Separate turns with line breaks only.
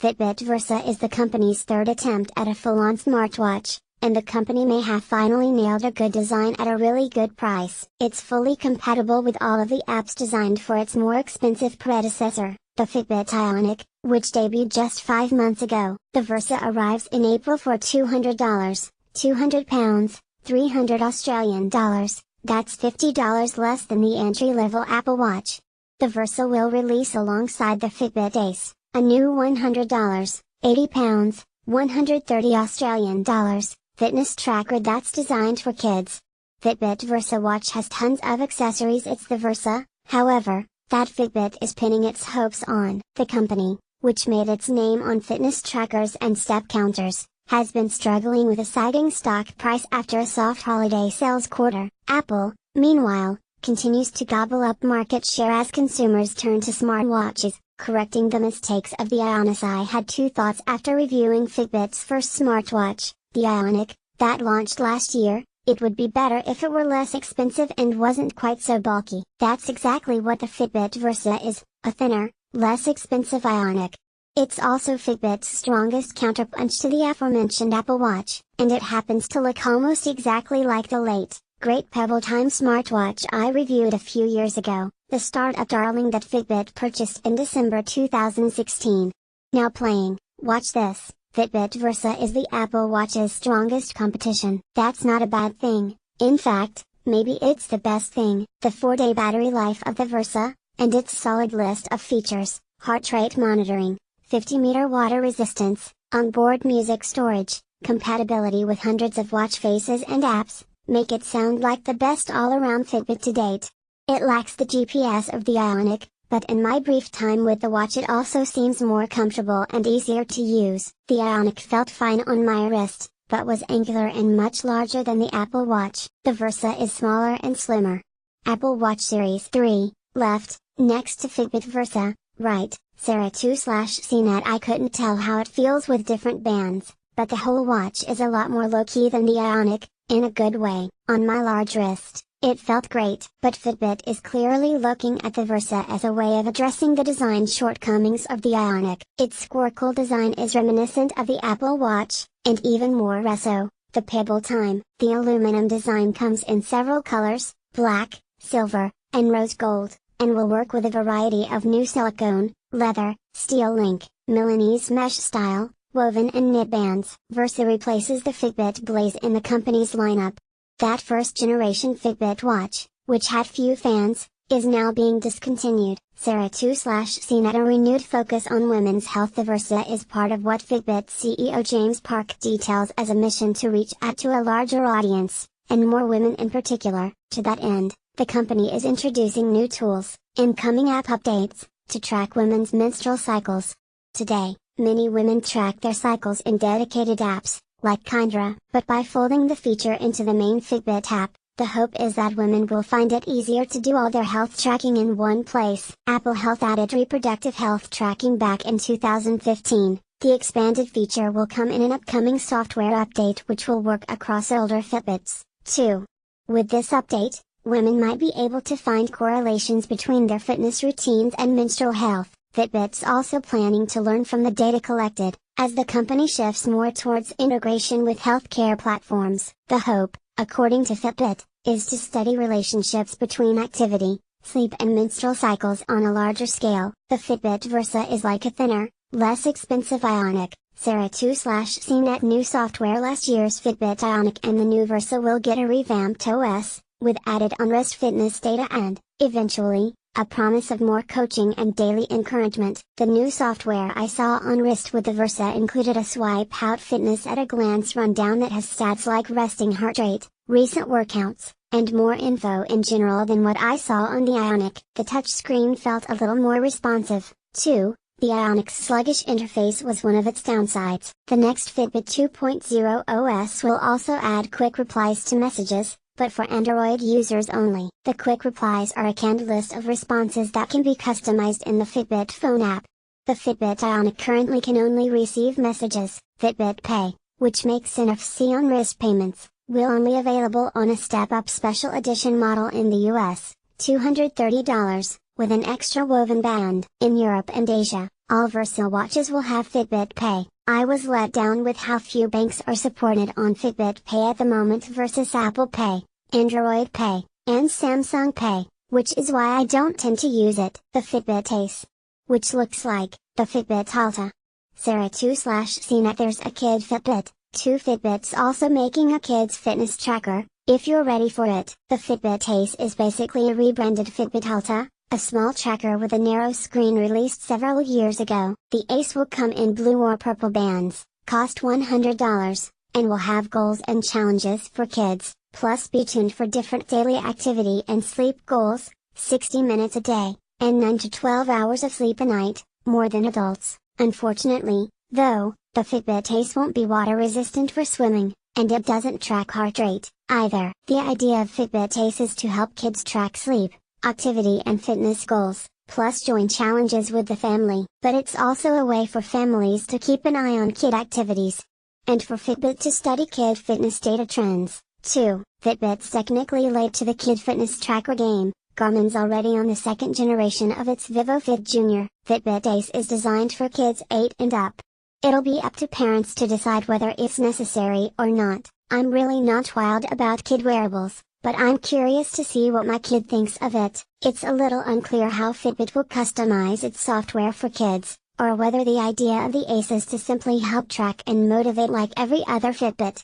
Fitbit Versa is the company's third attempt at a full-on smartwatch, and the company may have finally nailed a good design at a really good price. It's fully compatible with all of the apps designed for its more expensive predecessor, the Fitbit Ionic, which debuted just 5 months ago. The Versa arrives in April for $200, £200, $300 that's $50 less than the entry-level Apple Watch. The Versa will release alongside the Fitbit Ace, a new $100, £80, $130 fitness tracker that's designed for kids. Fitbit Versa watch has tons of accessories. It's the Versa, however, that Fitbit is pinning its hopes on. The company, which made its name on fitness trackers and step counters, has been struggling with a sagging stock price after a soft holiday sales quarter. Apple, meanwhile, continues to gobble up market share as consumers turn to smartwatches, correcting the mistakes of the Ionic. I had two thoughts after reviewing Fitbit's first smartwatch, the Ionic, that launched last year. It would be better if it were less expensive and wasn't quite so bulky. That's exactly what the Fitbit Versa is, a thinner, less expensive Ionic. It's also Fitbit's strongest counterpunch to the aforementioned Apple Watch, and it happens to look almost exactly like the late, great Pebble Time smartwatch I reviewed a few years ago, the startup darling that Fitbit purchased in December 2016. Now playing, watch this. Fitbit Versa is the Apple Watch's strongest competition. That's not a bad thing, in fact, maybe it's the best thing. The 4-day battery life of the Versa, and its solid list of features, heart rate monitoring, 50-meter water resistance, onboard music storage, compatibility with hundreds of watch faces and apps, make it sound like the best all-around Fitbit to date. It lacks the GPS of the Ionic, but in my brief time with the watch it also seems more comfortable and easier to use. The Ionic felt fine on my wrist, but was angular and much larger than the Apple Watch. The Versa is smaller and slimmer. Apple Watch Series 3, left, next to Fitbit Versa, right, Sarah 2/CNET. I couldn't tell how it feels with different bands, but the whole watch is a lot more low-key than the Ionic, in a good way. On my large wrist, it felt great. But Fitbit is clearly looking at the Versa as a way of addressing the design shortcomings of the Ionic. Its squircle design is reminiscent of the Apple Watch, and even more reso, the Pebble Time. The aluminum design comes in several colors, black, silver, and rose gold, and will work with a variety of new silicone, leather, steel link, Milanese mesh style, woven and knit bands. Versa replaces the Fitbit Blaze in the company's lineup. That first-generation Fitbit watch, which had few fans, is now being discontinued. Sarah 2/CNET. A renewed focus on women's health. The Versa is part of what Fitbit CEO James Park details as a mission to reach out to a larger audience, and more women in particular. To that end, the company is introducing new tools, incoming app updates, to track women's menstrual cycles. Today, many women track their cycles in dedicated apps, like Kindra. But by folding the feature into the main Fitbit app, the hope is that women will find it easier to do all their health tracking in one place. Apple Health added reproductive health tracking back in 2015. The expanded feature will come in an upcoming software update which will work across older Fitbits, too. With this update, women might be able to find correlations between their fitness routines and menstrual health. Fitbit's also planning to learn from the data collected, as the company shifts more towards integration with healthcare platforms. The hope, according to Fitbit, is to study relationships between activity, sleep and menstrual cycles on a larger scale. The Fitbit Versa is like a thinner, less expensive Ionic. Sarah 2/CNET. New software. Last year's Fitbit Ionic and the new Versa will get a revamped OS, with added on-wrist fitness data and, eventually, a promise of more coaching and daily encouragement. The new software I saw on wrist with the Versa included a swipe-out fitness at a glance rundown that has stats like resting heart rate, recent workouts, and more info in general than what I saw on the Ionic. The touchscreen felt a little more responsive, too. The Ionic's sluggish interface was one of its downsides. The next Fitbit 2.0 OS will also add quick replies to messages, but for Android users only. The quick replies are a canned list of responses that can be customized in the Fitbit phone app. The Fitbit Ionic currently can only receive messages. Fitbit Pay, which makes NFC on wrist payments, will only available on a step-up special edition model in the US, $230, with an extra woven band. In Europe and Asia, All Versa watches will have Fitbit Pay. I was let down with how few banks are supported on Fitbit Pay at the moment versus Apple Pay, Android Pay, and Samsung Pay, which is why I don't tend to use it. The Fitbit Ace, which looks like the Fitbit Alta. Sarah 2/CNET. There's a kid Fitbit, 2 Fitbits also making a kid's fitness tracker, if you're ready for it. The Fitbit Ace is basically a rebranded Fitbit Alta, a small tracker with a narrow screen released several years ago. The Ace will come in blue or purple bands, cost $100, and will have goals and challenges for kids, plus be tuned for different daily activity and sleep goals, 60 minutes a day, and 9 to 12 hours of sleep a night, more than adults. Unfortunately, though, the Fitbit Ace won't be water resistant for swimming, and it doesn't track heart rate, either. The idea of Fitbit Ace is to help kids track sleep, activity and fitness goals, plus join challenges with the family. But it's also a way for families to keep an eye on kid activities. And for Fitbit to study kid fitness data trends, too. Fitbit's technically late to the kid fitness tracker game. Garmin's already on the second generation of its VivoFit Jr. Fitbit Ace is designed for kids 8 and up. It'll be up to parents to decide whether it's necessary or not. I'm really not wild about kid wearables, but I'm curious to see what my kid thinks of it. It's a little unclear how Fitbit will customize its software for kids, or whether the idea of the Ace is to simply help track and motivate like every other Fitbit.